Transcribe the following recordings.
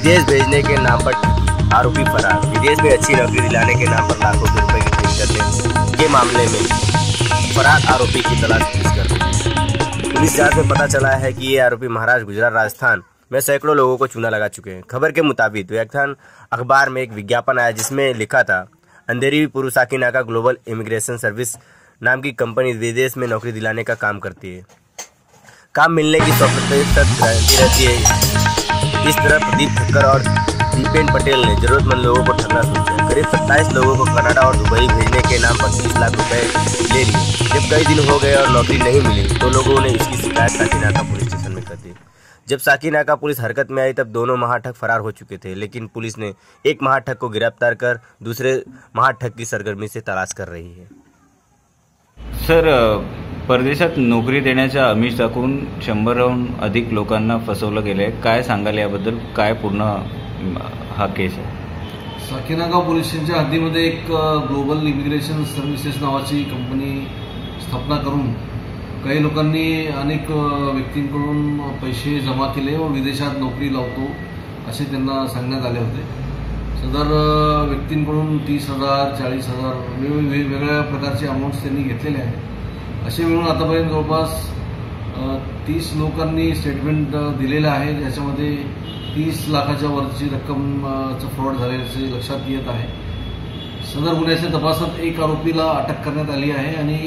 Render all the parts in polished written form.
विदेश भेजने के नाम पर आरोपी फरार। विदेश में अच्छी नौकरी दिलाने के नाम पर लाखों रुपए की ठगी करने के मामले में फरार आरोपी की तलाश पुलिस कर रही है। पुलिस जांच में पता चला है कि ये आरोपी महाराष्ट्र, गुजरात, राजस्थान में सैकड़ों लोगों को चूना लगा चुके हैं। खबर के मुताबिक व्याख्यान अखबार में एक विज्ञापन आया जिसमें लिखा था, अंधेरी पुरुषाकी नाका ग्लोबल इमिग्रेशन सर्विस नाम की कंपनी विदेश में नौकरी दिलाने का काम करती है। काम मिलने की 100% गारंटी रहती है। इस तरह प्रदीप ठक्कर और दीपेन पटेल ने जरूरतमंद लोगों को ठगना शुरू किया। करीब 27 लोगों को कनाडा और दुबई भेजने के नाम पर 30 लाख रुपए ले लिए। जब कई दिन हो गए और नौकरी नहीं मिली तो लोगों ने इसकी शिकायत साकीनाका पुलिस स्टेशन में कर दी। जब साकीनाका पुलिस हरकत में आई तब दोनों महाठग फरार हो चुके थे, लेकिन पुलिस ने एक महाठग को गिरफ्तार कर दूसरे महाठग की सरगर्मी से तलाश कर रही है। सर, परदेशात नोकरी देण्याच्या आमिष दाखवून 100हून अधिक लोकांना फसवलं गेलंय, काय सांगाल याबद्दल? काय पूर्ण हा केस आहे? साकीनाका पोलीस स्टेशनच्या हद्दीमध्ये एक ग्लोबल इमिग्रेशन सर्व्हिसेस नावाची कंपनी स्थापना करून काही लोकांनी अनेक व्यक्तींकडून पैसे जमा केले व विदेशात नोकरी लावतो असे त्यांना सांगण्यात आले होते। सदर व्यक्तींकडून 30,000, 40,000 वेगवेगळ्या प्रकारचे अमाऊंट्स त्यांनी घेतलेले आहेत। असे मिळून आतापर्यंत जवळपास 30 लोकांनी स्टेटमेंट दिलेलं आहे, ज्याच्यामध्ये 30 लाखाच्या वरची रक्कमचं फ्रॉड झाल्याचे लक्षात येत आहे। सदर गुन्ह्याच्या तपासात एक आरोपीला अटक करण्यात आली आहे आणि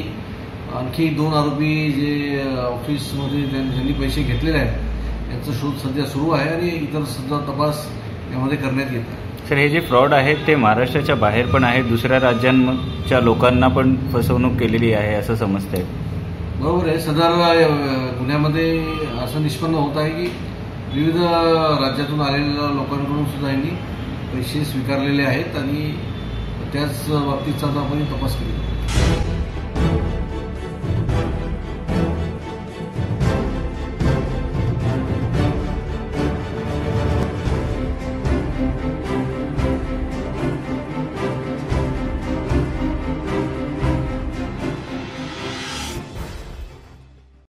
आणखी 2 आरोपी जे ऑफिसमध्ये ज्यांनी पैसे घेतलेले आहेत यांचा शोध सध्या सुरू आहे आणि इतर सुद्धा तपास यामध्ये करण्यात येत आहे। सर, हे जे फ्रॉड आहेत ते महाराष्ट्राच्या बाहेर पण आहेत, दुसऱ्या राज्यांच्या लोकांना पण फसवणूक केलेली आहे असं समजतंय? बरोबर आहे। सदर गुन्ह्यामध्ये असं निष्पन्न होत आहे की विविध राज्यातून आलेल्या लोकांकडून सुद्धा यांनी पैसे स्वीकारलेले आहेत आणि त्याच बाबतीचा आपण तपास केला।